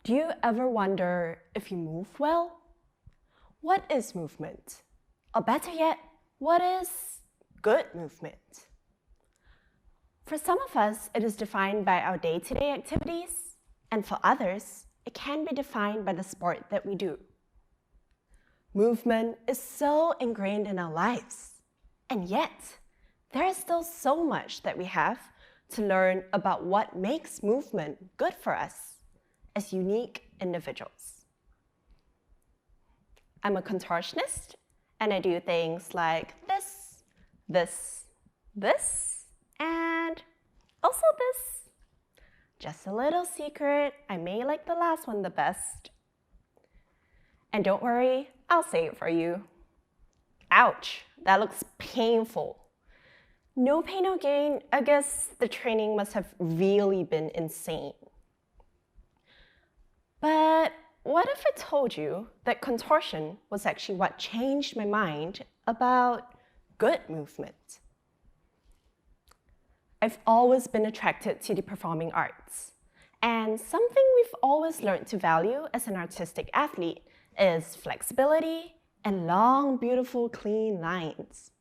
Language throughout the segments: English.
Do you ever wonder if you move well? What is movement? Or better yet, what is good movement? For some of us, it is defined by our day-to-day activities, and for others, it can be defined by the sport that we do. Movement is so ingrained in our lives, and yet, there is still so much that we have to learn about what makes movement good for us as unique individuals. I'm a contortionist, and I do things like this, and also this. Just a little secret, I may like the last one the best. And don't worry, I'll say it for you. Ouch, that looks painful. No pain, no gain. I guess the training must have really been insane. But what if I told you that contortion was actually what changed my mind about good movement? I've always been attracted to the performing arts, and something we've always learned to value as an artistic athlete is flexibility and long, beautiful, clean lines.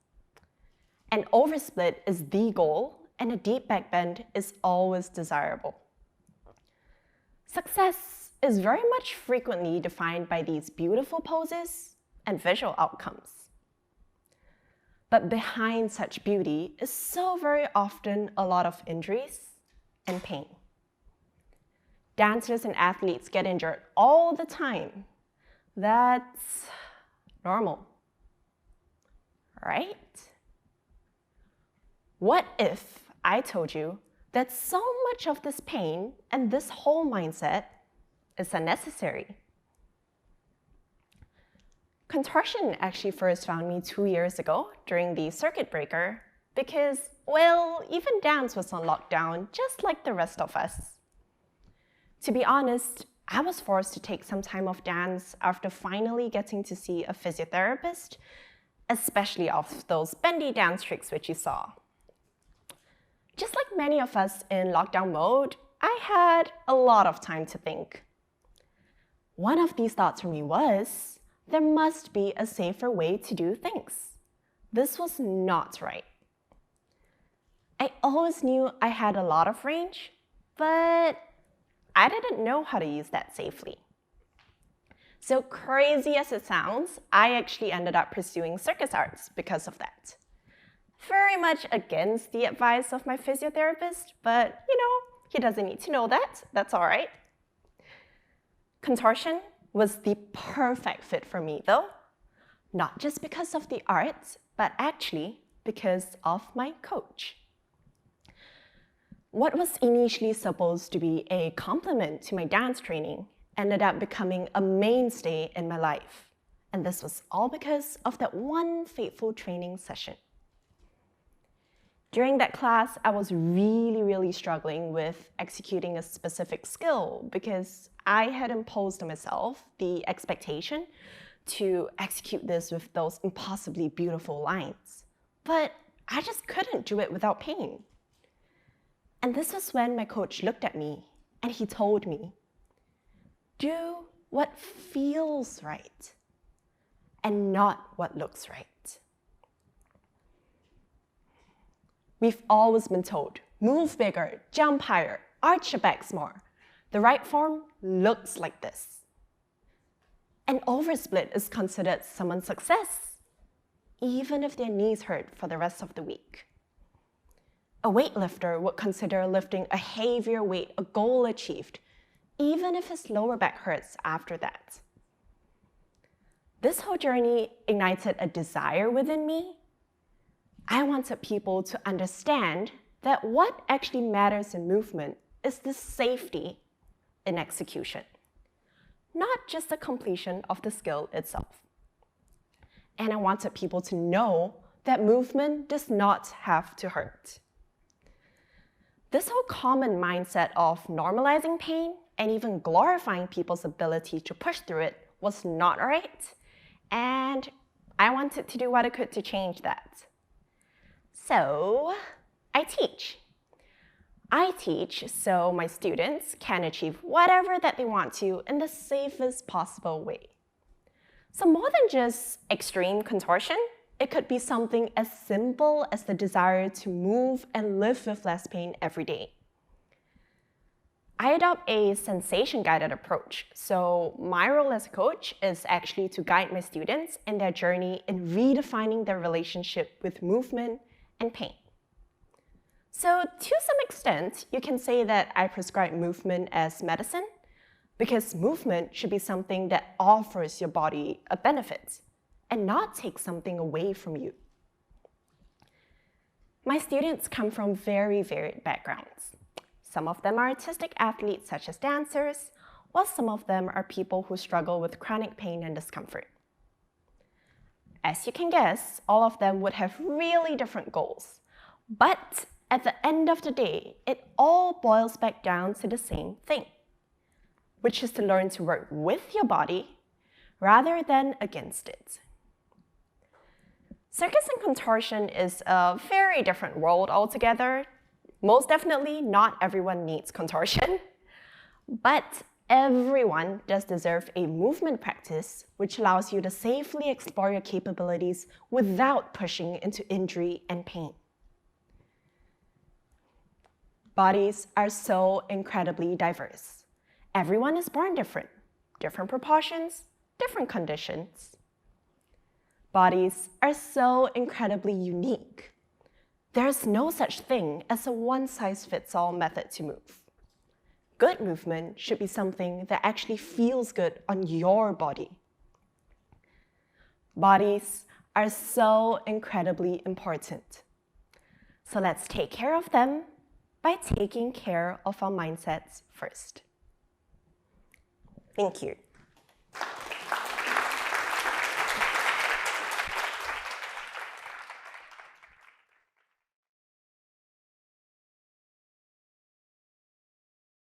An oversplit is the goal, and a deep backbend is always desirable. Success is very much frequently defined by these beautiful poses and visual outcomes. But behind such beauty is so very often a lot of injuries and pain. Dancers and athletes get injured all the time. That's normal, right? What if I told you that so much of this pain and this whole mindset is unnecessary? Contortion actually first found me 2 years ago during the circuit breaker because, well, even dance was on lockdown just like the rest of us. To be honest, I was forced to take some time off dance after finally getting to see a physiotherapist, especially of those bendy dance tricks which you saw. Just like many of us in lockdown mode, I had a lot of time to think. One of these thoughts for me was, there must be a safer way to do things. This was not right. I always knew I had a lot of range, but I didn't know how to use that safely. So crazy as it sounds, I actually ended up pursuing circus arts because of that. Very much against the advice of my physiotherapist, but he doesn't need to know that. That's all right. Contortion was the perfect fit for me though, not just because of the art, but actually because of my coach. What was initially supposed to be a compliment to my dance training ended up becoming a mainstay in my life. And this was all because of that one fateful training session. During that class, I was really struggling with executing a specific skill because I had imposed on myself the expectation to execute this with those impossibly beautiful lines. But I just couldn't do it without pain. And this was when my coach looked at me and he told me, do what feels right and not what looks right. We've always been told, move bigger, jump higher, arch your backs more. The right form looks like this. An oversplit is considered someone's success, even if their knees hurt for the rest of the week. A weightlifter would consider lifting a heavier weight a goal achieved, even if his lower back hurts after that. This whole journey ignited a desire within me. I wanted people to understand that what actually matters in movement is the safety in execution, not just the completion of the skill itself. And I wanted people to know that movement does not have to hurt. This whole common mindset of normalizing pain and even glorifying people's ability to push through it was not right, and I wanted to do what I could to change that. So, I teach. I teach so my students can achieve whatever that they want to in the safest possible way. So more than just extreme contortion, it could be something as simple as the desire to move and live with less pain every day. I adopt a sensation-guided approach, so my role as a coach is actually to guide my students in their journey in redefining their relationship with movement and pain. So to some extent, you can say that I prescribe movement as medicine, because movement should be something that offers your body a benefit and not take something away from you. My students come from very varied backgrounds. Some of them are artistic athletes such as dancers, while some of them are people who struggle with chronic pain and discomfort. As you can guess, all of them would have really different goals. But at the end of the day, it all boils back down to the same thing, which is to learn to work with your body rather than against it. Circus and contortion is a very different world altogether. Most definitely, not everyone needs contortion, but everyone does deserve a movement practice which allows you to safely explore your capabilities without pushing into injury and pain. Bodies are so incredibly diverse. Everyone is born different, different proportions, different conditions. Bodies are so incredibly unique. There's no such thing as a one-size-fits-all method to move. Good movement should be something that actually feels good on your body. Bodies are so incredibly important. So let's take care of them by taking care of our mindsets first. Thank you.